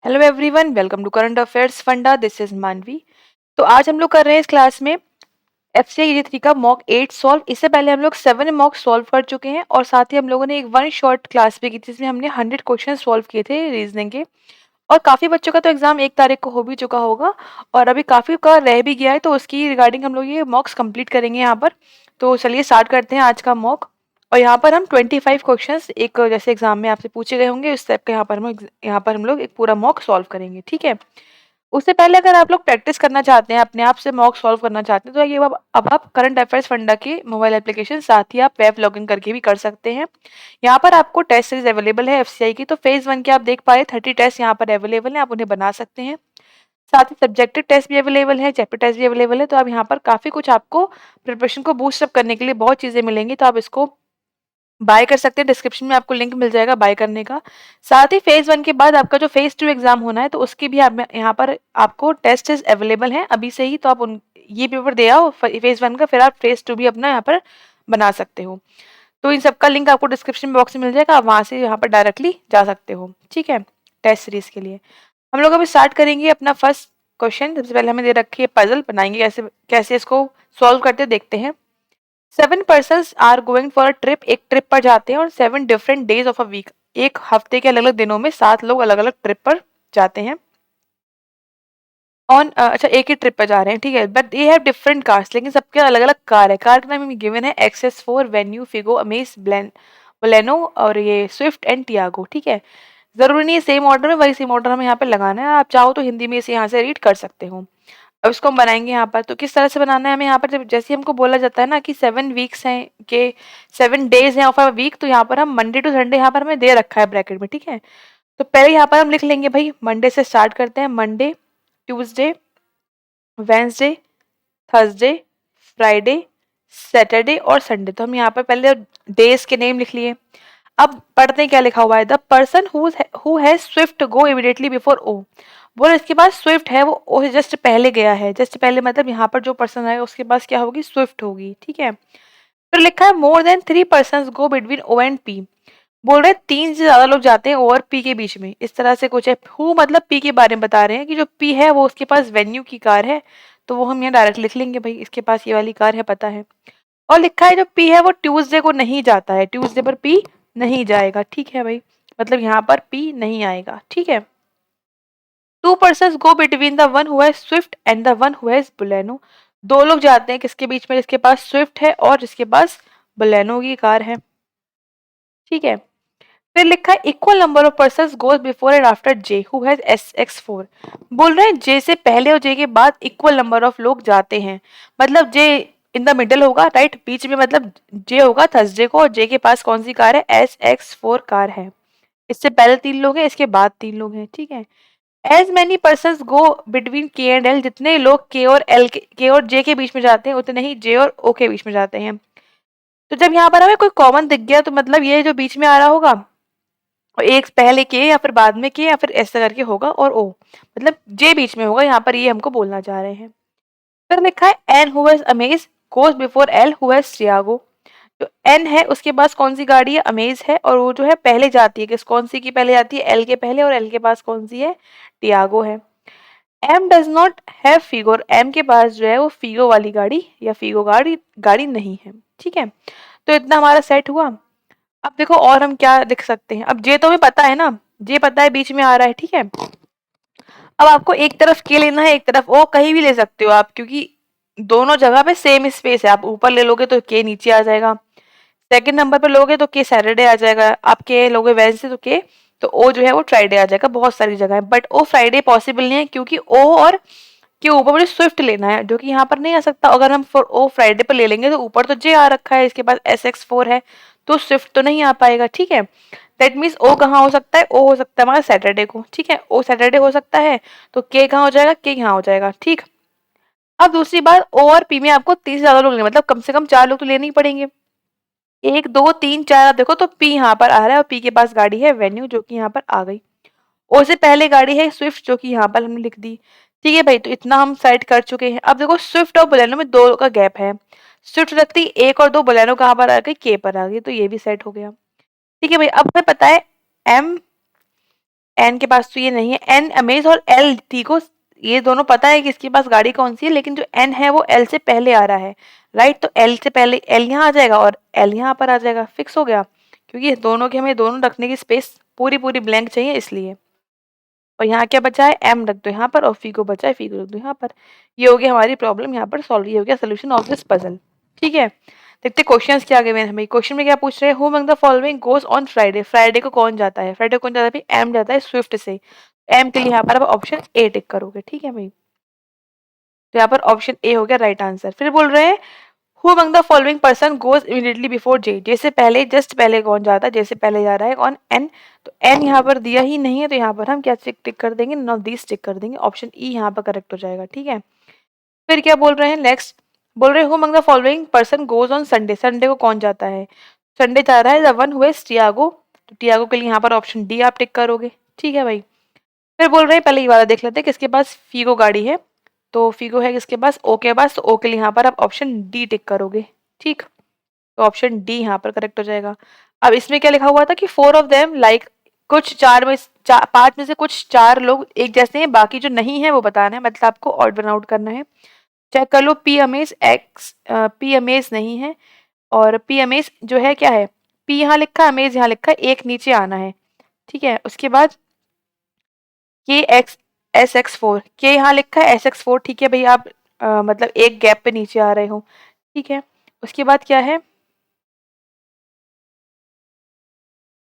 Hello everyone, welcome to current affairs funda. This is Manvi. तो आज हम लोग कर रहे हैं इस क्लास में FCI 3 का मॉक 8 सॉल्व। इससे पहले हम लोग 7 मॉक सॉल्व कर चुके हैं और साथ ही हम लोगों ने एक वन शॉट क्लास भी की थी जिसमें हमने 100 क्वेश्चन सॉल्व किए थे रीजनिंग के। और काफी बच्चों का तो एग्जाम 1 तारीख को हो भी चुका होगा और अभी काफी का रह भी गया है, तो उसकी रिगार्डिंग हम लोग ये मॉक्स कंप्लीट करेंगे यहाँ पर। तो चलिए स्टार्ट करते हैं आज का मॉक। और यहाँ पर हम 25 क्वेश्चंस एक जैसे एग्जाम में आपसे पूछे गए होंगे उस टाइप का यहाँ पर हम लोग एक पूरा मॉक सॉल्व करेंगे, ठीक है। उससे पहले अगर आप लोग प्रैक्टिस करना चाहते हैं, अपने आप से मॉक सॉल्व करना चाहते हैं, तो ये अब आप करंट अफेयर्स फंडा के मोबाइल एप्लीकेशन साथ ही आप वेब लॉगिन करके भी कर सकते हैं। यहाँ पर आपको टेस्ट सीरीज अवेलेबल है FCI की। तो फेज 1 के आप देख पा रहे 30 टेस्ट यहाँ पर अवेलेबल है, आप उन्हें बना सकते हैं। साथ ही सब्जेक्टिव टेस्ट भी अवेलेबल है, चैप्टर टेस्ट भी अवेलेबल है। तो आप यहाँ पर काफी कुछ आपको प्रिपरेशन को बूस्ट अप करने के लिए बहुत चीजें मिलेंगी, तो आप इसको बाय कर सकते हैं। डिस्क्रिप्शन में आपको लिंक मिल जाएगा बाय करने का। साथ ही फेज 1 के बाद आपका जो फेज 2 एग्जाम होना है, तो उसकी भी आप यहाँ पर आपको टेस्ट अवेलेबल हैं अभी से ही। तो आप उन ये पेपर दे आओ फेज 1 का, फिर आप फेज 2 भी अपना यहाँ पर बना सकते हो। तो इन सबका लिंक आपको डिस्क्रिप्शन बॉक्स में मिल जाएगा, आप वहां से यहाँ पर डायरेक्टली जा सकते हो, ठीक है। टेस्ट सीरीज के लिए हम लोग अभी स्टार्ट करेंगे अपना फर्स्ट क्वेश्चन। सबसे पहले हमें दे रखी है पजल, बनाएंगे कैसे कैसे इसको सॉल्व करते देखते हैं। 7 persons are going for a trip, एक ट्रिप पर जाते हैं और 7 different days of a week, एक हफ्ते के अलग अलग दिनों में 7 लोग अलग अलग ट्रिप पर जाते हैं। अच्छा, एक ही ट्रिप पर जा रहे हैं, ठीक है, but they have different cars, लेकिन सबके अलग अलग कार है। कार का नाम गिवन है XS4, venue, Figo, amaze, Baleno और ये स्विफ्ट एंड टियागो, ठीक है। जरूरी नहीं है सेम ऑर्डर में, वही सेम ऑर्डर हमें यहाँ पे लगाना है। आप चाहो तो हिंदी में इसे यहाँ से रीड कर सकते हो। अब इसको हम बनाएंगे यहाँ पर। तो किस तरह से बनाना है हमें यहाँ पर, जब जैसे हमको बोला जाता है ना कि 7 वीक्स हैं के 7 डेज हैं ऑफ अ वीक, तो यहाँ पर हम मंडे टू संडे यहाँ पर हमें दे रखा है ब्रैकेट में, ठीक है। तो पहले यहाँ पर हम लिख लेंगे भाई, मंडे से स्टार्ट करते हैं। Monday, Tuesday, Wednesday, Thursday, Friday, Saturday और संडे। तो हम यहाँ पर पहले डेज के नेम लिख लिए। अब पढ़ते हैं क्या लिखा हुआ है। The person who has Swift go immediately before O. बोले इसके पास स्विफ्ट है, वो ओ से जस्ट पहले गया है। जस्ट पहले मतलब यहाँ पर जो पर्सन आएगा उसके पास क्या होगी, स्विफ्ट होगी, ठीक है। फिर लिखा है more than 3 person go between O and P. बोल रहे 3 से ज्यादा लोग जाते हैं ओ और पी के बीच में, इस तरह से कुछ है। हु मतलब पी के बारे में बता रहे हैं कि जो पी है वो उसके पास वेन्यू की कार है, तो वो हम यहाँ डायरेक्ट लिख लेंगे भाई, इसके पास ये वाली कार है, पता है। और लिखा है जो पी है वो ट्यूसडे को नहीं जाता है, ट्यूसडे पर पी नहीं जाएगा, ठीक है भाई, मतलब यहाँ पर पी नहीं आएगा, ठीक है। 2 person go between the one who has Swift and the one who has Baleno. 2 लोग जाते हैं किसके बीच में, जिसके पास स्विफ्ट है और जिसके पास बुलेनो की कार है, ठीक है। फिर लिखा है equal number of person goes before and after J who has SX4। बोल रहे हैं जे से पहले और जे के बाद इक्वल नंबर ऑफ लोग जाते हैं, मतलब जे इन द मिडल होगा, राइट, बीच में, मतलब जे होगा थर्सडे को और जे के पास कौन सी कार है, SX4 कार है। इससे पहले 3 लोग हैं, इसके बाद 3 लोग हैं, ठीक है। As many person go between K and L, जितने लोग के और एल के और जे के बीच में जाते हैं उतने ही जे और ओ के बीच में जाते हैं। तो जब यहाँ पर हमें कोई कॉमन दिख गया तो मतलब ये जो बीच में आ रहा होगा, और एक पहले के या फिर बाद में के या फिर ऐसा करके होगा, और ओ मतलब जे बीच में होगा, यहाँ पर ये हमको बोलना चाह रहे हैं। फिर लिखा है N who has Amaze goes before L who has Tiago. जो एन है उसके पास कौन सी गाड़ी है, अमेज है, और वो जो है पहले जाती है, किस कौन सी की पहले जाती है, एल के पहले, और एल के पास कौन सी है, टियागो है। M does not have Figo, M के पास जो है वो फिगो वाली गाड़ी या फिगो गाड़ी गाड़ी नहीं है, ठीक है। तो इतना हमारा सेट हुआ। अब देखो और हम क्या लिख सकते हैं। अब जे तो हमें पता है ना, जे पता है बीच में आ रहा है, ठीक है। अब आपको एक तरफ के लेना है, एक तरफ ओ, कहीं भी ले सकते हो आप, क्योंकि दोनों जगह पे सेम स्पेस है। आप ऊपर ले लोगे तो के नीचे आ जाएगा, सेकंड नंबर पे लोगे तो के सैटरडे आ जाएगा, आप के लोगे वेडनेसडे तो के, तो ओ जो है वो फ्राइडे आ जाएगा। बहुत सारी जगह है, बट ओ फ्राइडे पॉसिबल नहीं है, क्योंकि ओ और के ऊपर मुझे स्विफ्ट लेना है जो कि यहाँ पर नहीं आ सकता। अगर हम फॉर ओ फ्राइडे पर ले लेंगे तो ऊपर तो जे आ रखा है, इसके पास SX4 है, तो स्विफ्ट तो नहीं आ पाएगा, ठीक है। दैट मीन्स ओ कहाँ हो सकता है, ओ हो सकता है हमारा सैटरडे को, ठीक है, ओ सैटरडे हो सकता है, तो के कहाँ हो जाएगा, के यहाँ हो जाएगा, ठीक। अब दूसरी बात, ओ और पी में आपको 30 से ज्यादा लोग लेने, मतलब कम से कम 4 लोग तो लेने ही पड़ेंगे। 1 2 3 4 आप देखो तो पी यहाँ पर आ रहा है और पी के पास गाड़ी है वेन्यू जो कि यहाँ पर आ गई। ओ से पहले गाड़ी है स्विफ्ट जो कि यहाँ पर हमने लिख दी, ठीक है भाई। तो इतना हम सेट कर चुके हैं। अब देखो स्विफ्ट और बोलेनो में 2 का गैप है, स्विफ्ट रखती 1 और 2, बोलेनो कहाँ पर आ गई, के पर आ गई, तो ये भी सेट हो गया, ठीक है भाई। अब हमें पता है एम एन के पास तो ये नहीं है, एन अमेज और एल टीगो, ये दोनों पता है कि इसके पास गाड़ी कौन सी है, लेकिन जो एन है वो एल से पहले आ रहा है, राइट। तो एल से पहले एल यहाँ आ जाएगा और एल यहाँ पर आ जाएगा, फिक्स हो गया, क्योंकि दोनों के हमें दोनों रखने की स्पेस पूरी पूरी ब्लैंक चाहिए इसलिए। और यहाँ क्या बचा है, एम रख दो यहाँ पर और फी को बचा है, फी को रख दो यहाँ पर। ये हो गया हमारी प्रॉब्लम यहाँ पर सॉल्व, ये हो गया सोल्यूशन ऑफ दिस पजल। ठीक है, देखते क्वेश्चंस क्या गए हैं हमें। क्वेश्चन में क्या पूछ रहे हैं, who among the following goes on Friday, Friday को कौन जाता है, फ्राइडे को कौन जाता है भाई, एम जाता है स्विफ्ट से। एम के लिए यहाँ पर आप ऑप्शन ए टिक करोगे, ठीक है भाई। तो यहाँ पर ऑप्शन ए हो गया राइट आंसर। फिर बोल रहे हैं who among the following person goes immediately before J, जैसे पहले जस्ट पहले कौन जाता है, जैसे पहले जा रहा है कौन, एन। तो एन यहाँ पर दिया ही नहीं है, तो यहाँ पर हम क्या टिक कर देंगे, नॉट दिस टिक कर देंगे, ऑप्शन ई यहाँ पर करेक्ट हो जाएगा, ठीक है। फिर क्या बोल रहे हैं नेक्स्ट, बोल रहे हैं who among the following person goes on Sunday, Sunday को कौन जाता है, संडे जा रहा है the one who is Tiago, तो टियागो के लिए यहाँ पर ऑप्शन डी आप टिक करोगे, ठीक है भाई। फिर बोल रहे हैं पहले ये वाला देख लेते हैं किसके पास फीगो गाड़ी है, तो फीगो है किसके पास, ओ के पास, तो ओ के लिए यहाँ पर आप ऑप्शन डी टिक करोगे, ठीक। तो ऑप्शन डी यहाँ पर करेक्ट हो जाएगा। अब इसमें क्या लिखा हुआ था कि फोर ऑफ देम लाइक, कुछ पांच में से कुछ चार लोग एक जैसे हैं, बाकी जो नहीं है वो बताना है, मतलब आपको ऑड वन आउट करना है। चेक कर लो, P amaze X, P amaze नहीं है, और पी अमेज जो है क्या है, पी यहाँ लिखा है, अमेज यहाँ लिखा है, एक नीचे आना है, ठीक है। उसके बाद के एक्स एस एक्स फोर, के यहाँ लिखा है एस एक्स फोर, ठीक है भाई, आप मतलब एक गैप पे नीचे आ रहे हो, ठीक है। उसके बाद क्या है,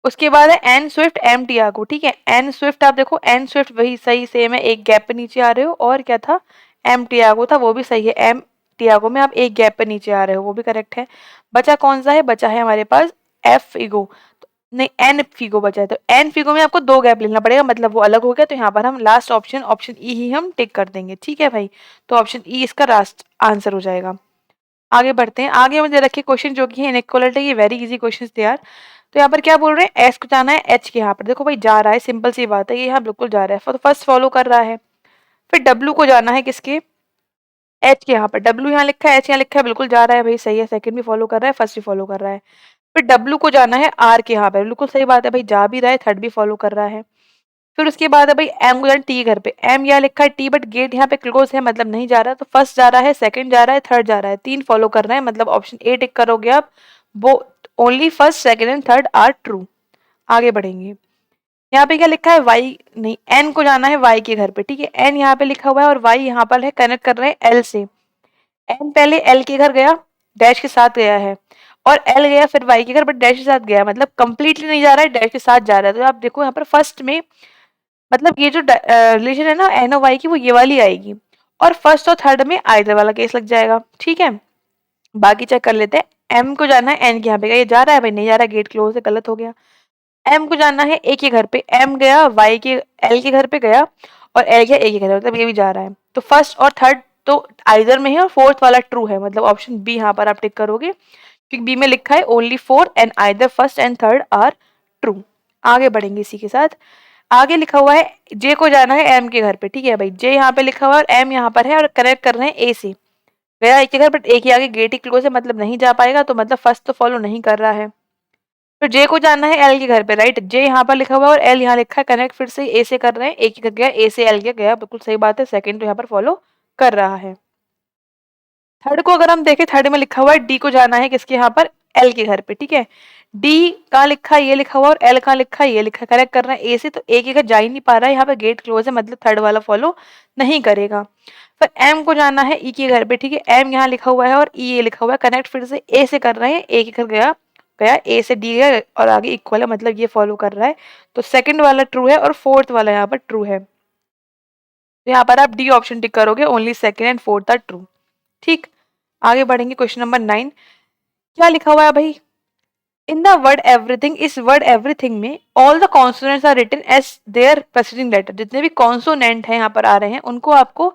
उसके बाद है एन स्विफ्ट एम टियागो, ठीक है। एन स्विफ्ट आप देखो, एन स्विफ्ट वही सही सेम है, एक गैप पे नीचे आ रहे हो, और क्या था, एम टियागो था, वो भी सही है, एम टियागो में आप एक गैप पे नीचे आ रहे हो, वो भी करेक्ट है। बचा कौन सा है, बचा है हमारे पास एफ फिगो, नहीं एन फिगो बचा है, तो एन फिगो में आपको दो गैप लेना पड़ेगा, मतलब वो अलग हो गया, तो यहाँ पर हम लास्ट ऑप्शन ऑप्शन ई ही हम टिक कर देंगे, ठीक है भाई। तो ऑप्शन ई इसका लास्ट आंसर हो जाएगा। आगे बढ़ते हैं, आगे मुझे रखे क्वेश्चन जो कि है इनइक्वालिटी, ये वेरी इजी क्वेश्चन थे यार। तो यहाँ पर क्या बोल रहे हैं, एस को जाना है एच के, यहाँ पर देखो भाई जा रहा है, सिंपल सी बात है, ये यहाँ बिल्कुल जा रहा है, तो फर्स्ट फॉलो कर रहा है। फिर डब्ल्यू को जाना है किसके, एच के, यहाँ पर डब्ल्यू यहाँ लिखा है, एच यहाँ लिखा है, बिल्कुल जा रहा है भाई, सही है, सेकंड भी फॉलो कर रहा है, फर्स्ट भी फॉलो कर रहा है। फिर डब्ल्यू को जाना है आर के, यहाँ पर बिल्कुल सही बात है भाई, जा भी रहा है, थर्ड भी फॉलो कर रहा है। फिर उसके बाद है भाई एम को जाना टी घर पे, एम यहाँ लिखा है टी, बट गेट यहाँ पे क्लोज है, मतलब नहीं जा रहा है, तो फर्स्ट जा रहा है, सेकंड जा रहा है, थर्ड जा रहा है, तीन फॉलो कर रहे हैं, मतलब ऑप्शन ए टिक करोगे आप, वो only first second and third are true. आगे बढ़ेंगे, यहाँ पे क्या लिखा है वाई, नहीं एन को जाना है वाई के घर पे, ठीक है। एन यहाँ पे लिखा हुआ है और वाई यहाँ पर है, कनेक्ट कर रहे हैं एल से। एन पहले एल के घर गया, डैश के साथ गया है, और एल गया फिर वाई के घर, बट डैश के साथ गया, मतलब कंप्लीटली नहीं जा रहा है, डैश के साथ जा रहा है। तो आप देखो यहाँ पर फर्स्ट में, मतलब ये जो रिलेशन है ना एन और वाई की, वो ये वाली आएगी, और फर्स्ट और थर्ड में आइदर वाला केस लग जाएगा, ठीक है। बाकी चेक कर लेते हैं, एम को जाना है एन के यहाँ पे, ये जा रहा है भाई, नहीं जा रहा, गेट क्लोज है, गलत हो गया। एम को जाना है ए के घर पे, एम गया वाई के एल के घर पे गया, और एल गया ए के घर पे, मतलब ये भी जा रहा है, तो फर्स्ट और थर्ड तो आइदर में है, और फोर्थ वाला ट्रू है, मतलब ऑप्शन बी यहाँ पर आप टिक करोगे, क्योंकि बी में लिखा है only four and either first and third are true. आगे बढ़ेंगे इसी के साथ, आगे लिखा हुआ है जे को जाना है एम के घर पे, ठीक है भाई, जे यहाँ पे लिखा हुआ है और एम यहाँ पर है, और कनेक्ट कर रहे हैं ए से, गया एक के घर, बट एक ही आगे गेट ही क्लोज है, मतलब नहीं जा पाएगा, तो मतलब फर्स्ट तो फॉलो नहीं कर रहा है। फिर जे को जाना है एल के घर पे, राइट, जे यहाँ पर लिखा हुआ है और एल यहाँ लिखा है, कनेक्ट फिर से ए से कर रहे हैं, एक ही घर गया, ए से एल गया, बिल्कुल सही बात है, सेकंड तो यहाँ पर फॉलो कर रहा है। थर्ड को अगर हम देखें, थर्ड में लिखा हुआ है डी को जाना है किसके यहाँ पर, एल के घर पे, ठीक है। डी कहाँ लिखा है, ये लिखा हुआ, और एल कहाँ लिखा है, ये लिखा है, करेक्ट कर रहे हैं ए से, तो ए के घर जा ही नहीं पा रहा है, यहाँ पे गेट क्लोज है, मतलब थर्ड वाला फॉलो नहीं करेगा। फिर एम को जाना है ई के घर पे, ठीक है, एम यहाँ लिखा हुआ है और ई ये लिखा हुआ है, कनेक्ट फिर से ए से कर रहे हैं, ए के घर गया गया, ए से डी गया, और आगे इक्वल है, मतलब ये फॉलो कर रहा है, तो सेकंड वाला ट्रू है और फोर्थ वाला यहाँ पर ट्रू है, तो यहाँ पर आप डी ऑप्शन टिक करोगे, only second and fourth are true, ठीक। आगे बढ़ेंगे, क्वेश्चन नंबर 9, क्या लिखा हुआ है भाई, इन द वर्ड एवरीथिंग, इस वर्ड एवरीथिंग में all the consonants are written as their preceding letter, जितने भी कॉन्सोनेंट हैं यहाँ पर आ रहे हैं, उनको आपको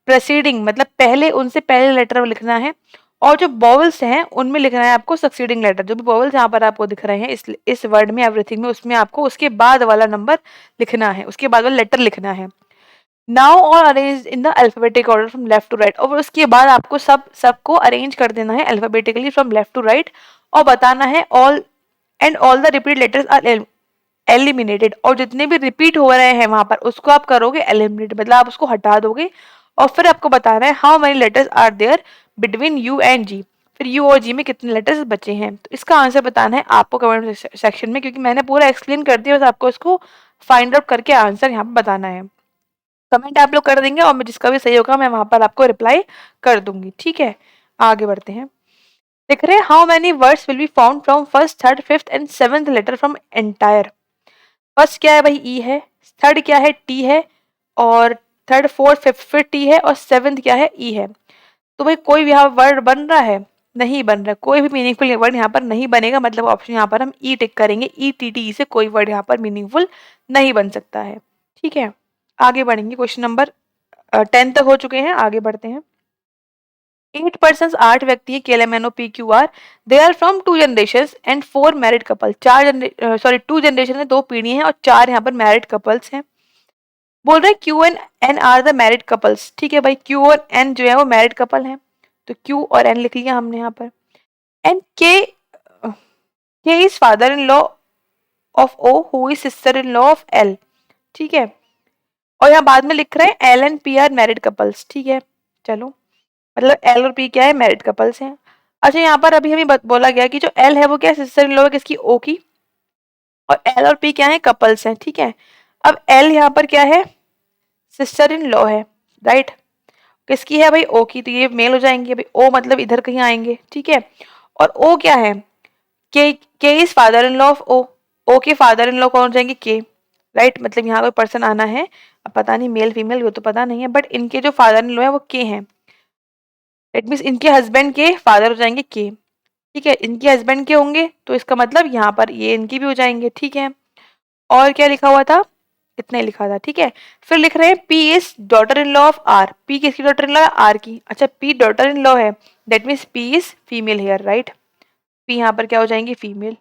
प्रेसिडिंग मतलब पहले, उनसे पहले लेटर लिखना है, और जो बॉवल्स हैं उनमें लिखना है आपको सक्सीडिंग लेटर, जो भी बॉवल्स यहाँ पर आपको दिख रहे हैं इस वर्ड में एवरीथिंग में, उसमें आपको उसके बाद वाला नंबर लिखना है, उसके बाद वाला लेटर लिखना है। Now all arrange in the alphabetic order from left to right, और उसके बाद आपको सबको अरेंज कर देना है alphabetically from left to right, और बताना है all and all the repeat letters are eliminated, और जितने भी रिपीट हो रहे हैं वहां पर उसको आप करोगे एलिमिनेट, मतलब आप उसको हटा दोगे। और फिर आपको बताना है how many letters are there between U and G, फिर यू और जी में कितने लेटर्स बचे हैं। तो इसका आंसर बताना है आपको कमेंट सेक्शन में, क्योंकि मैंने पूरा एक्सप्लेन कर दिया, बस आपको इसको फाइंड आउट करके आंसर यहाँ पे बताना है। कमेंट आप लोग कर देंगे और मैं जिसका भी सही होगा मैं वहां पर आपको रिप्लाई कर दूंगी, ठीक है। आगे बढ़ते हैं। देख रहे हैं how many words will be found from first third fifth and seventh letter from entire. First क्या है भाई ई है, थर्ड क्या है टी है, और थर्ड फोर्थ फिफ्थ फिर टी है, और सेवंथ क्या है ई है। तो भाई कोई भी यहाँ वर्ड बन रहा है, नहीं बन रहा है, कोई भी मीनिंगफुल वर्ड यहाँ पर नहीं बनेगा, मतलब ऑप्शन यहाँ पर हम ई टिक करेंगे, ई टी टी से कोई वर्ड यहाँ पर मीनिंगफुल नहीं बन सकता है, ठीक है। आगे बढ़ेंगे, क्वेश्चन नंबर 10 तक हो चुके हैं, आगे बढ़ते हैं। 8 पर्सन, 8 व्यक्ति है, KLMNOPQR, they are from 2 generation and 4 married couple. 2 generation है, 2 पीढ़ी हैं, और 4 यहाँ पर मैरिड कपल्स हैं। बोल रहे हैं Q and N R the married couples, ठीक है भाई, क्यू और एन जो है वो मैरिड कपल हैं, तो क्यू और एन लिख लिया हमने यहाँ पर। And K is father in law of O who is sister in law of L, ठीक है। और यहाँ बाद में लिख रहे हैं L and P R married couples, ठीक है। चलो, मतलब एल और पी क्या है, मैरिड कपल्स हैं। अच्छा, यहाँ पर अभी हमें बोला गया कि जो एल है वो क्या है, सिस्टर इन लॉ है किसकी, ओ की, और एल और पी क्या है, कपल्स हैं, ठीक है। अब एल यहाँ पर क्या है, सिस्टर इन लॉ है, राइट। किसकी है भाई, ओ की, तो ये मेल हो जाएंगे भाई, ओ मतलब इधर कहीं आएंगे, ठीक है। और ओ क्या है, K is father in law of O, O के फादर इन लॉ कौन हो जाएंगे, के, राइट। मतलब यहाँ कोई पर्सन आना है, अब पता नहीं मेल फीमेल वो तो पता नहीं है, बट इनके जो फादर इन लॉ है वो के हैं, इट मीन्स इनके हस्बैंड के फादर हो जाएंगे के, ठीक है। इनके हस्बैंड के होंगे तो इसका मतलब यहाँ पर ये इनकी भी हो जाएंगे, ठीक है। और क्या लिखा हुआ था, इतना ही लिखा था, ठीक है। फिर लिख रहे हैं P is daughter in law of R, P किसकी डॉटर इन लॉ है, आर की। अच्छा, पी डॉटर इन लॉ है, that means P is female here, right. P यहाँ पर क्या हो जाएंगी, फीमेल।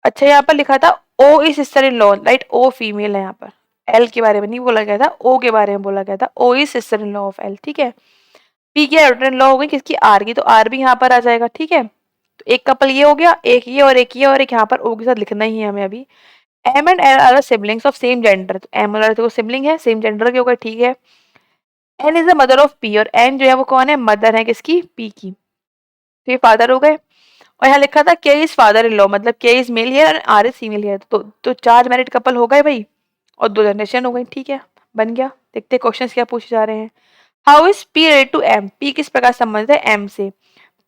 अच्छा, यहाँ पर लिखा था O is sister in law, right, O female है यहाँ पर, एल के बारे में नहीं बोला गया था, ओ के बारे में बोला गया था, O is sister in law of L, ठीक है। पी की डॉटर इन लॉ हो गई किसकी, आर की, तो आर भी यहाँ पर आ जाएगा, ठीक है। तो एक कपल ये हो गया, एक ये और एक ये, और एक यहाँ पर ओ के साथ लिखना ही है हमें अभी। M and L are siblings of same gender, तो एम और एल तो सिबलिंग है, सेम जेंडर के होगा, ठीक है। N is the mother of P, और एन जो है वो कौन है, मदर है किसकी, पी की, तो ये फादर हो गए। और यहाँ लिखा था के इज फादर इन लॉ, मतलब K is male here and R is female here, तो 4 मैरिड कपल हो गए भाई, और 2 जनरेशन हो गई, ठीक है, बन गया। देखते क्वेश्चन क्या पूछे जा रहे हैं। How is P related to M, P किस प्रकार संबंधित है एम से।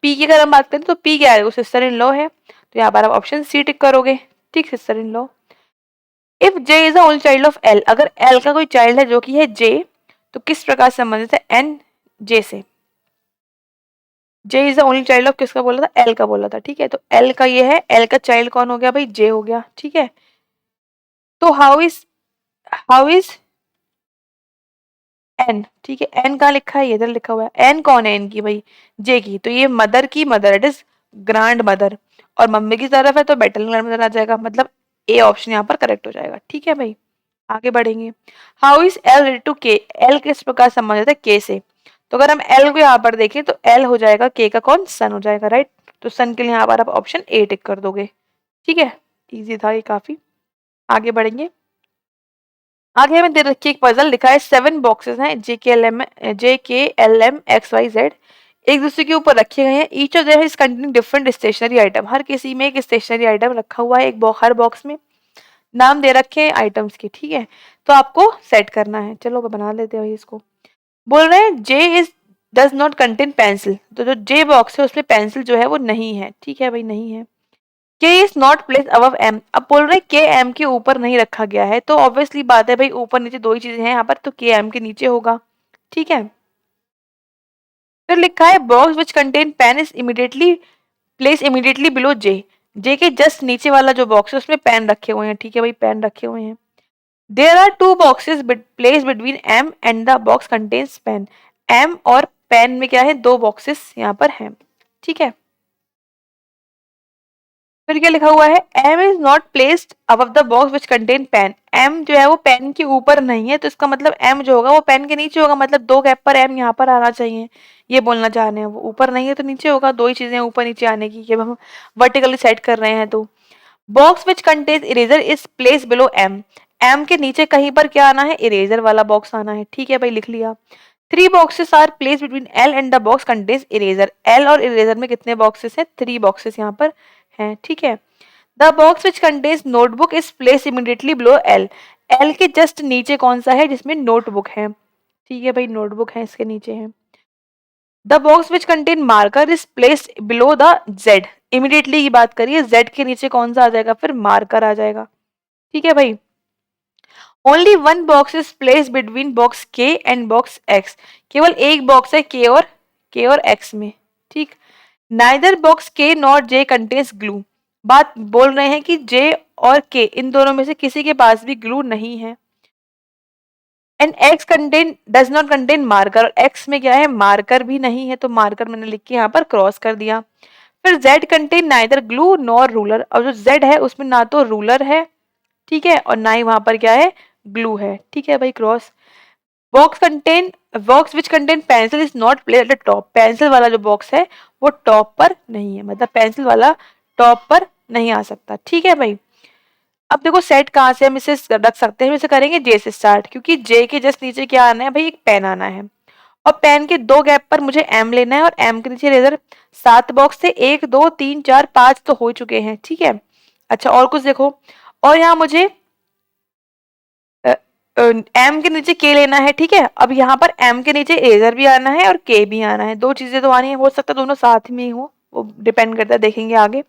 पी की अगर हम बात करें तो पी क्या है, वो सिस्टर इन लॉ है, तो यहाँ पर आप ऑप्शन सी टिक करोगे, ठीक, sister in law. If J is the only child of L, अगर एल का कोई चाइल्ड है जो कि है जे, तो किस प्रकार संबंधित है एन जे से। J is the only child of किसका बोला था, एल का बोला था, ठीक है। तो एल का ये है, एल का चाइल्ड कौन हो गया भाई, जे हो गया, ठीक है। तो हाउ इज एन, ठीक है, एन कहाँ लिखा है, इधर लिखा हुआ है, एन कौन है इनकी भाई, जे की, तो ये मदर की mother, it is grand mother, और मम्मी की तरफ है तो मैटरनल ग्रैंड मदर आ जाएगा, मतलब ए ऑप्शन यहाँ पर करेक्ट हो जाएगा, ठीक है भाई। आगे बढ़ेंगे। How is L related to K, L किस प्रकार संबंधित है के से। तो अगर हम एल को यहाँ पर देखें तो एल हो जाएगा के का कौन, सन हो जाएगा, राइट। तो सन के लिए यहाँ पर आप ऑप्शन ए टिक कर दोगे, ठीक है। इजी था ये काफी। आगे बढ़ेंगे। आगे हमें दे रखी एक पजल, लिखा है 7 बॉक्सेस हैं, JKLM XYZ, एक दूसरे के ऊपर रखे गए हैं। Each of them is containing different stationery item, हर किसी में एक स्टेशनरी आइटम रखा हुआ है, हर बॉक्स में नाम दे रखे हैं आइटम्स के, ठीक है। तो आपको सेट करना है, चलो बना लेते हैं इसको। बोल रहे हैं J is does not contain pencil, तो जो जे बॉक्स है उसमें पेंसिल जो है वो नहीं है, ठीक है भाई, नहीं है। K is not place above M, अब बोल रहे के एम के ऊपर नहीं रखा गया है, तो ऑब्वियसली बात है भाई, ऊपर नीचे दो ही चीजें हैं यहाँ पर, तो के एम के नीचे होगा, ठीक है। फिर लिखा है box which contain pen is immediately place immediately below J, J के जस्ट नीचे वाला जो बॉक्स है उसमें पेन रखे हुए हैं, ठीक है भाई, पेन रखे हुए हैं। There are 2 boxes place between M and the box contains pen, M और पेन में क्या है, 2 बॉक्सेस यहाँ पर हैं, ठीक है। फिर क्या लिखा हुआ है, M is not placed above the box which contain pen, M जो है वो पेन के ऊपर नहीं है, तो इसका मतलब एम जो होगा वो पेन के नीचे होगा, मतलब 2 गैप पर एम यहाँ पर आना चाहिए, ये बोलना चाह रहे हैं। वो ऊपर नहीं है तो नीचे होगा, दो ही चीजें ऊपर नीचे आने की, जब हम वर्टिकली सेट कर रहे हैं तो। Box which contains eraser is place below M. M के नीचे कहीं पर क्या आना है, इरेजर वाला बॉक्स आना है। ठीक है भाई, लिख लिया। Three boxes are place between L and the box contains eraser. L और इरेजर में कितने बॉक्सेस हैं, थ्री बॉक्सेस यहाँ पर हैं। ठीक है। The box which contains notebook is place immediately below L. L के जस्ट नीचे कौन सा है, जिसमें नोटबुक है। ठीक है भाई, नोटबुक है, इसके नीचे है। The box which contain marker is placed below the Z. Immediately की बात करिए, जेड के नीचे कौन सा आ जाएगा, फिर मार्कर आ जाएगा। ठीक है भाई। Only one box is place between box के एंड बॉक्स एक्स। केवल एक बॉक्स है के और एक्स में। ठीक। नाइदर बॉक्स के नॉट जे कंटेन्स ग्लू। बात बोल रहे हैं कि जे और के इन दोनों में से किसी के पास भी ग्लू नहीं है। And x contain does not contain marker. X में क्या है, मार्कर भी नहीं है, तो मार्कर मैंने लिख के यहाँ पर क्रॉस कर दिया। फिर Z contain neither glue nor ruler. और जो जेड है उसमें ना तो रूलर है, ठीक है, और ना ही वहां पर क्या है, ग्लू है। ठीक है भाई, cross. Box which contain pencil is not place at the top. Pencil वाला जो बॉक्स है वो टॉप पर नहीं है, मतलब पेंसिल वाला टॉप पर नहीं आ सकता। ठीक है भाई। अब देखो सेट कहाँ से हम इसे रख सकते हैं, हम इसे करेंगे जे से स्टार्ट, क्योंकि जे के जस्ट नीचे क्या आना है भाई, एक पेन आना है। और पेन के दो गैप पर मुझे एम लेना है, और एम के नीचे रेजर। 7 बॉक्स थे, 1 2 3 4 5 तो हो चुके हैं। ठीक है। अच्छा, और कुछ देखो। और यहाँ मुझे एम के नीचे के लेना है। ठीक है। अब यहाँ पर एम के नीचे इरेजर भी आना है और के भी आना है, दो चीजें तो आनी है। हो सकता है दोनों साथ में ही हो, वो डिपेंड करता है, देखेंगे आगे।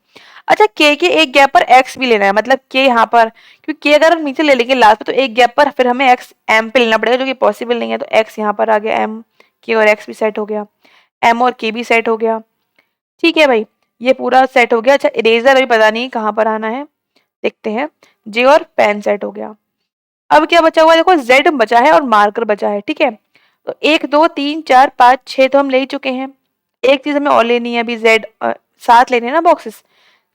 अच्छा, के एक गैप पर एक्स भी लेना है, मतलब के यहाँ पर, क्योंकि के अगर हम नीचे ले लेंगे लास्ट में तो एक गैप पर फिर हमें एक्स एम पे लेना पड़ेगा, जो कि पॉसिबल नहीं है। तो एक्स यहाँ पर आ गया, एम के और एक्स भी सेट हो गया, एम और के भी सेट हो गया। ठीक है भाई, ये पूरा सेट हो गया। अच्छा, इरेजर अभी पता नहीं कहाँ पर आना है, देखते हैं। जे और पेन सेट हो गया। अब क्या बचा हुआ है, देखो जेड बचा है और मार्कर बचा है। ठीक है। तो 1 2 3 4 5 6 तो हम ले ही चुके हैं। एक चीज हमें और लेनी है अभी, जेड। साथ लेने हैं ना बॉक्सेस।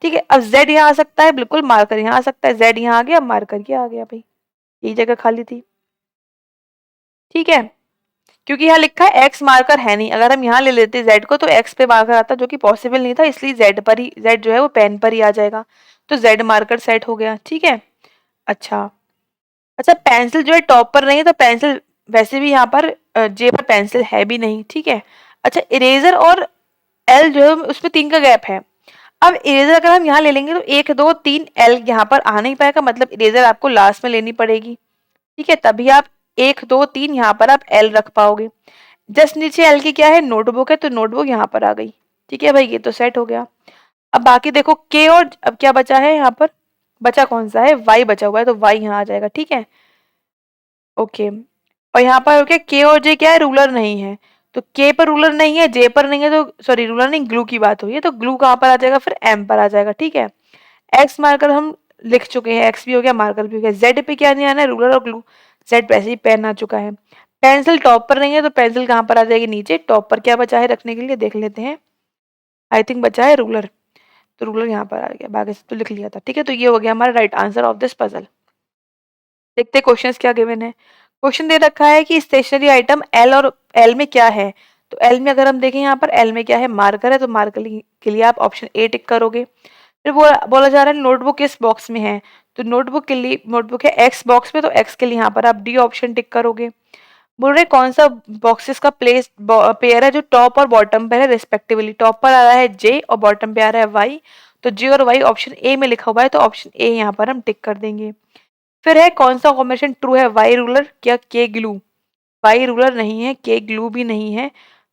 ठीक है। अब जेड यहाँ आ सकता है, बिल्कुल, मार्कर यहाँ आ सकता है। जेड यहाँ आ गया, मार्कर यहाँ आ गया भाई, यही जगह खाली थी। ठीक है। क्योंकि यहाँ लिखा है एक्स मार्कर है नहीं, अगर हम यहाँ ले लेते जेड को तो एक्स पे मार्कर आता, जो कि पॉसिबल नहीं था, इसलिए जेड पर ही, जेड जो है वो पेन पर ही आ जाएगा। तो जेड मार्कर सेट हो गया। ठीक है। अच्छा। अच्छा, पेंसिल जो है टॉप पर नहीं है, तो पेंसिल वैसे भी यहाँ पर जे पर पेंसिल है भी नहीं। ठीक है। अच्छा, इरेजर और एल जो है उसमें 3 का गैप है। अब इरेजर अगर हम यहाँ ले लेंगे तो 1 2 3 एल यहाँ पर आ नहीं पाएगा, मतलब इरेजर आपको लास्ट में लेनी पड़ेगी। ठीक है। तभी आप 1 2 3 यहाँ पर आप एल रख पाओगे। जस्ट नीचे एल की क्या है, नोटबुक है, तो नोटबुक यहाँ पर आ गई। ठीक है भाई, ये तो सेट हो गया। अब बाकी देखो के और अब क्या बचा है यहाँ पर, बचा कौन सा है, वाई बचा हुआ है, तो वाई यहाँ आ जाएगा। ठीक है। ओके। और यहाँ पर ओके, के और जे क्या है, रूलर नहीं है। तो के पर रूलर नहीं है, जे पर नहीं है, तो सॉरी रूलर नहीं, ग्लू की बात हुई है, तो ग्लू कहाँ पर आ जाएगा, फिर एम पर आ जाएगा। ठीक है। एक्स मार्कर हम लिख चुके हैं, एक्स भी हो गया, मार्कर भी हो गया। जेड पे क्या नहीं आना है, रूलर और ग्लू। जेड वैसे ही पेन आ चुका है। पेंसिल टॉप पर नहीं है, तो पेंसिल कहाँ पर आ जाएगी, नीचे। टॉप पर क्या बचा है रखने के लिए, देख लेते हैं। आई थिंक बचा है रूलर, तो रूलर यहाँ पर आ गया, बाकी सब तो लिख लिया था। ठीक है। तो ये हो गया हमारा right answer of this puzzle. देखते हैं क्वेश्चंस क्या गिवन है। क्वेश्चन दे रखा है कि स्टेशनरी आइटम एल और एल में क्या है। तो एल में अगर हम देखें, यहाँ पर एल में क्या है, मार्कर है, तो मार्कर के लिए आप ऑप्शन ए टिक करोगे। फिर बोला जा रहा है नोटबुक किस बॉक्स में है, तो नोटबुक के लिए, नोटबुक है एक्स बॉक्स में, तो एक्स के लिए यहाँ पर आप डी ऑप्शन टिक करोगे। बोल रहे कौन सा बॉक्सेस का प्लेस पेयर है जो टॉप और बॉटम पर है रिस्पेक्टिवली। टॉप पर आ रहा है जे और बॉटम पे आ रहा है वाई, तो जे और वाई ऑप्शन ए में लिखा हुआ है, तो ऑप्शन ए यहाँ पर हम टिक कर देंगे। फिर है कौन सा कॉम्बिनेशन ट्रू है, वाई रूलर क्या के ग्लू। वाई रूलर नहीं है, के ग्लू भी नहीं है।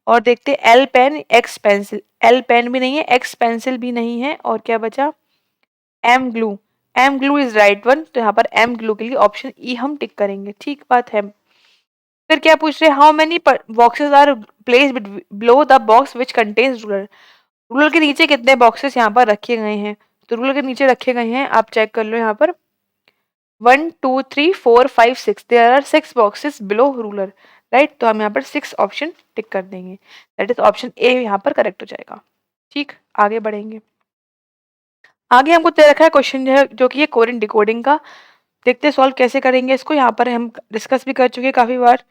और देखते L pen X pencil, L pen भी नहीं है, एक्स पेंसिल भी नहीं है, और क्या बचा, M glue. M glue is right one, तो यहाँ पर एम ग्लू के लिए ऑप्शन ई हम टिक करेंगे। ठीक बात है। फिर क्या पूछ रहे हैं, how many boxes are place below the box which contains ruler. Ruler के नीचे कितने बॉक्सेस यहाँ पर रखे गए हैं, तो रूलर के नीचे रखे गए हैं, आप चेक कर लो यहाँ पर 1 2 3 4 5 6, there are 6 boxes below ruler, right. तो हम यहाँ पर 6 ऑप्शन टिक कर देंगे, दैट इज ऑप्शन ए यहाँ पर करेक्ट हो जाएगा। ठीक, आगे बढ़ेंगे। आगे हमको दे रखा है क्वेश्चन जो कि है कोरियन डिकोडिंग का। देखते हैं सॉल्व कैसे करेंगे इसको। यहाँ पर हम डिस्कस भी कर चुके हैं काफी बार।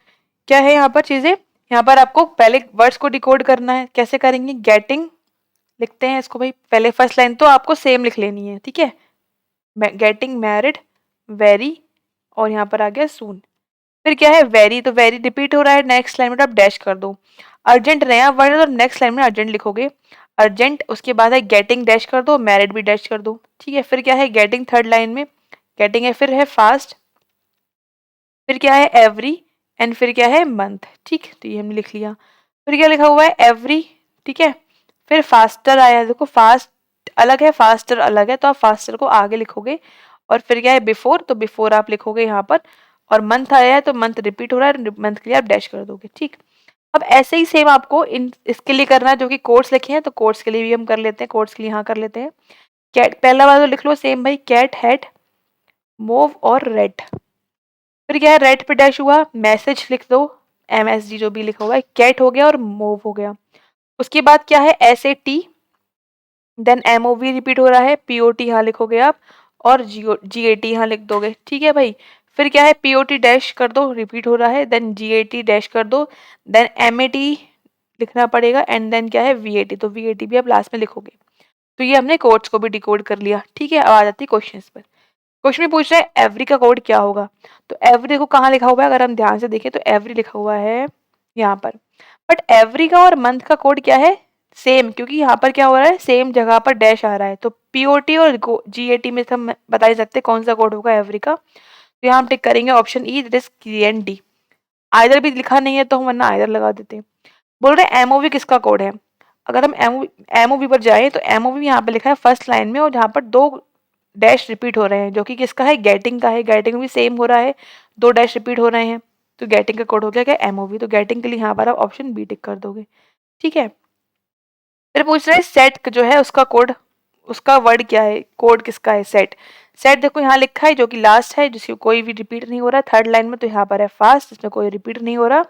क्या है यहाँ पर चीजें, यहाँ पर आपको पहले वर्ड्स को डिकोड करना है। कैसे करेंगे, गेटिंग लिखते हैं इसको भाई, पहले फर्स्ट लाइन तो आपको सेम लिख लेनी है। ठीक है। गेटिंग मैरिड, वेरी, और यहाँ पर आ गया सून। फिर क्या है वेरी, तो वेरी रिपीट हो रहा है, नेक्स्ट लाइन में तो आप डैश कर दो। अर्जेंट नया वर्ड है तो नेक्स्ट लाइन में अर्जेंट लिखोगे, अर्जेंट। उसके बाद है गेटिंग, डैश कर दो, मैरिड भी डैश कर दो, ठीक है। फिर क्या है गेटिंग, थर्ड लाइन में गेटिंग है, फिर है फास्ट, फिर क्या है एवरी, एंड फिर क्या है मंथ, ठीक। तो ये हमने लिख लिया। फिर क्या लिखा हुआ है एवरी, ठीक है। फिर फास्टर आया है, देखो फास्ट अलग है, फास्टर अलग है, तो आप फास्टर को आगे लिखोगे। और फिर क्या है बिफोर, तो बिफोर आप लिखोगे यहाँ पर। और मंथ आया है तो मंथ रिपीट हो रहा है, मंथ के लिए आप डैश कर दोगे, ठीक। अब ऐसे ही सेम आपको इन इसके लिए करना है, जो कि कोर्स लिखे हैं, तो कोर्स के लिए भी हम कर लेते हैं, कोर्स के लिए यहाँ कर लेते हैं। कैट, पहला वाला तो लिख लो सेम भाई, कैट, हेड, मूव और रेड। फिर क्या है रेड पे डैश हुआ, मैसेज लिख दो, MSG जो भी लिखा हुआ है, कैट हो गया और मूव हो गया। उसके बाद क्या है SAT, देन MOV रिपीट हो रहा है, POT यहाँ लिखोगे आप, और GAT यहाँ लिख दोगे, ठीक है भाई। फिर क्या है POT डैश कर दो, रिपीट हो रहा है, देन GAT डैश कर दो, देन MAT लिखना पड़ेगा, एंड देन क्या है VAT, तो VAT भी आप लास्ट में लिखोगे। तो ये हमने कोड्स को भी डिकोड कर लिया, ठीक है। अब आ जाती है क्वेश्चन पर। क्वेश्चन में पूछ रहा है एवरी का कोड क्या होगा। तो एवरी देखो कहाँ लिखा हुआ है, अगर हम ध्यान से देखें तो एवरी लिखा हुआ है यहाँ पर। बट एवरी का और मंथ का कोड क्या है, सेम, क्योंकि यहाँ पर क्या हो रहा है सेम जगह पर डैश आ रहा है, तो POT और GAT में से हम बता ही सकते हैं कौन सा कोड होगा एवरी का। तो यहाँ हम टिक करेंगे option E, that is KND। Either भी लिखा नहीं है तो हम वरना आइदर लगा देते हैं। बोल रहे हैं MOV किसका कोड है। अगर हम MOV पर जाएं तो MOV यहाँ पे लिखा है फर्स्ट लाइन में, और जहाँ पर दो डैश रिपीट हो रहे हैं, जो कि किसका है गेटिंग का है, गेटिंग भी सेम हो रहा है, दो डैश रिपीट हो रहे हैं, तो गेटिंग का कोड हो गया क्या MOV। तो गेटिंग के लिए यहाँ पर आप ऑप्शन बी टिक कर दोगे, ठीक है। फिर पूछ रहे हैं सेट जो है उसका कोड, उसका वर्ड क्या है, कोड किसका है सेट। सेट देखो यहाँ लिखा है जो कि लास्ट है, जिसकी कोई भी रिपीट नहीं हो रहा, थर्ड लाइन में, तो यहाँ पर है फास्ट, जिसमें कोई रिपीट नहीं हो रहा,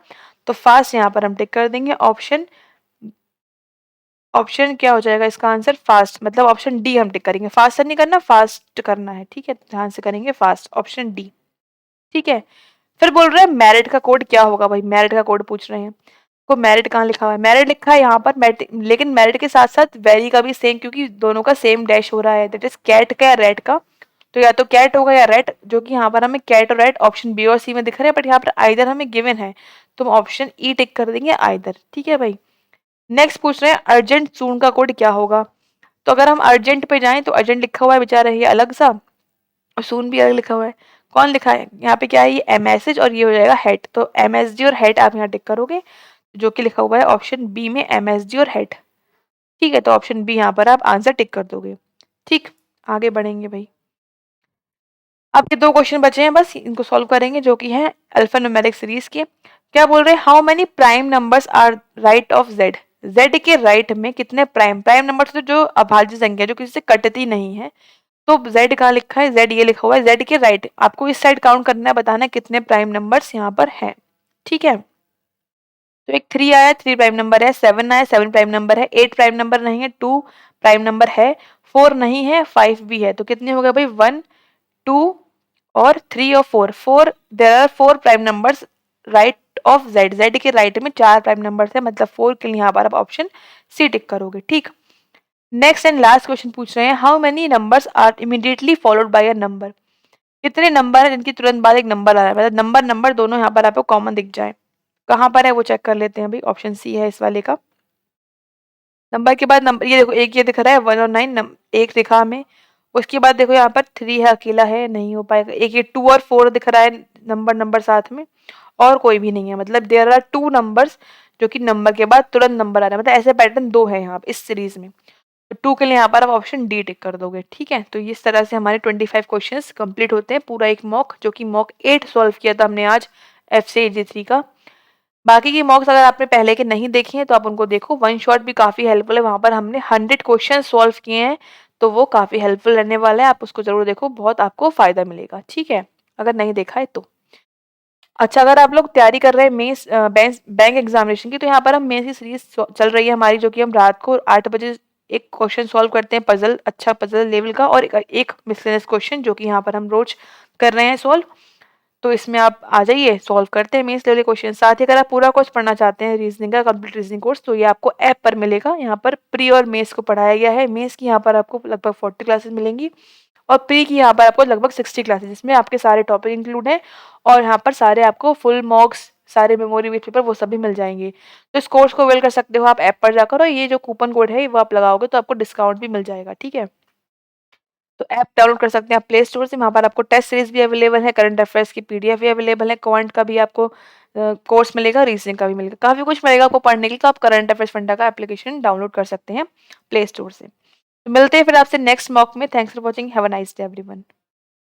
तो फास्ट यहाँ पर हम टिक कर देंगे। ऑप्शन ऑप्शन क्या हो जाएगा इसका आंसर, फास्ट, मतलब ऑप्शन डी हम टिक करेंगे, फास्ट नहीं करना, फास्ट करना है, ठीक है। ध्यान से करेंगे फास्ट, ऑप्शन डी, ठीक है। फिर बोल रहे हैं मैरिड का कोड क्या होगा भाई, मैरिड का कोड पूछ रहे हैं। को मैरिड कहाँ लिखा हुआ है, मैरिड लिखा है यहाँ पर, लेकिन मैरिड के साथ साथ वेरी का भी सेम, क्योंकि दोनों का सेम डैश हो रहा है, दैट इज कैट का या रेड का। तो या तो कैट होगा या रेड, जो कि यहाँ पर हमें कैट और रेड ऑप्शन बी और सी में दिख रहे हैं, बट यहाँ पर आइदर हमें गिवन है, तो हम ऑप्शन ई टिक कर देंगे आइदर, ठीक है भाई। नेक्स्ट पूछ रहे हैं अर्जेंट सून का कोड क्या होगा। तो अगर हम अर्जेंट पे जाएं तो अर्जेंट लिखा हुआ है बेचारा ये अलग सा, और सून भी अलग लिखा हुआ है। कौन लिखा है यहाँ पे, क्या है ये मैसेज, और ये हो जाएगा हेड, तो MSG और हेड आप यहाँ टिक करोगे, जो कि लिखा हुआ है ऑप्शन बी में MSG और हेड, ठीक है। तो ऑप्शन बी यहाँ पर आप आंसर टिक कर दोगे, ठीक। आगे बढ़ेंगे भाई। अब ये दो क्वेश्चन बचे हैं बस, इनको सॉल्व करेंगे, जो कि है अल्फा न्यूमेरिक सीरीज के। क्या बोल रहे हैं, how many prime numbers are right of Z. Z के राइट में कितने प्राइम, प्राइम नंबर तो जो अभाज्य संख्या जो किसी से कटती नहीं है, तो जेड कहाँ लिखा है, जेड ये लिखा हुआ है, जेड के राइट आपको इस साइड काउंट करना है, बताना है कितने प्राइम नंबर्स यहाँ पर हैं, ठीक है। तो एक 3 आया, 3 प्राइम नंबर है, 7 आया, 7 प्राइम नंबर है, 8 प्राइम नंबर नहीं है, 2 प्राइम नंबर है, 4 नहीं है, 5 भी है, तो कितने हो गए भाई 1 2 और 3 और 4, there are 4 prime numbers right of Z, Z के राइट में 4 प्राइम नंबर्स है, मतलब 4 के लिए यहाँ पर आप ऑप्शन सी टिक करोगे, ठीक। नेक्स्ट एंड लास्ट क्वेश्चन पूछ रहे हैं, how many numbers are immediately followed by a number. कितने नंबर है जिनकी तुरंत बाद एक नंबर आ रहा है, मतलब नंबर नंबर दोनों यहाँ पर आपको कॉमन दिख जाए। कहाँ पर है वो चेक कर लेते हैं भाई, ऑप्शन सी है इस वाले का। नंबर के बाद नंबर, ये देखो एक ये दिख रहा है 1 और 9, एक दिखा हमें। उसके बाद देखो यहाँ पर 3 है, अकेला है, नहीं हो पाएगा। एक ये 2 और 4 दिख रहा है, नंबर नंबर साथ में, और कोई भी नहीं है, मतलब देयर आर 2 नंबर्स जो कि नंबर के बाद तुरंत नंबर आ रहा है, मतलब ऐसे पैटर्न 2 है यहाँ इस सीरीज में। तो 2 के लिए यहाँ पर आप ऑप्शन डी टिक कर दोगे, ठीक है। तो इस तरह से हमारे 25 क्वेश्चंस कंप्लीट होते हैं, पूरा एक मॉक, जो कि मॉक 8 सॉल्व किया था हमने आज FCAG3 का। बाकी की मॉक्स अगर आपने पहले के नहीं देखे हैं तो आप उनको देखो, वन शॉट भी काफ़ी हेल्पफुल है, वहाँ पर हमने 100 क्वेश्चन सॉल्व किए हैं, तो वो काफ़ी हेल्पफुल रहने वाला है, आप उसको ज़रूर देखो, बहुत आपको फ़ायदा मिलेगा, ठीक है, अगर नहीं देखा है तो। अच्छा, अगर आप लोग तैयारी कर रहे हैं मेंस बैंक एग्जामिनेशन की, तो यहाँ पर हम मेंस की सीरीज चल रही है हमारी, जो कि हम रात को 8 बजे एक क्वेश्चन सॉल्व करते हैं, पजल, अच्छा पजल लेवल का, और एक मिसलेनियस क्वेश्चन जो कि यहाँ पर हम रोज कर रहे हैं सॉल्व। तो इसमें आप आ जाइए, सॉल्व करते हैं मेंस लेवल क्वेश्चन। साथ ही अगर आप पूरा कोर्स पढ़ना चाहते हैं रीजनिंग का, कंप्लीट रीजनिंग कोर्स, तो ये आपको ऐप पर मिलेगा। यहाँ पर प्री और मेंस को पढ़ाया गया है, मेंस की यहाँ पर आपको लगभग 40 क्लासेस मिलेंगी, और प्री की यहाँ पर आपको लगभग 60 क्लासेस, जिसमें आपके सारे टॉपिक इंक्लूड हैं और यहाँ पर सारे आपको फुल मॉक्स, सारे मेमोरी विथ पेपर वो सब भी मिल जाएँगे। तो इस कोर्स को अवेल कर सकते हो आप ऐप पर जाकर, और ये जो कूपन कोड है वो आप लगाओगे तो आपको डिस्काउंट भी मिल जाएगा, ठीक है? तो ऐप डाउनलोड कर सकते हैं आप प्ले स्टोर से, वहाँ पर आपको टेस्ट सीरीज़ भी अवेलेबल है, करंट अफेयर्स की पीडीएफ भी अवेलेबल है, क्वांट का भी आपको कोर्स मिलेगा, रीजनिंग का भी मिलेगा। काफ़ी कुछ मिलेगा आपको पढ़ने के लिए, तो आप करंट अफेयर्स फंडा का एप्लीकेशन डाउनलोड कर सकते हैं प्ले स्टोर से। तो मिलते हैं फिर आपसे नेक्स्ट मॉक में। Thanks for watching, have a nice day everyone.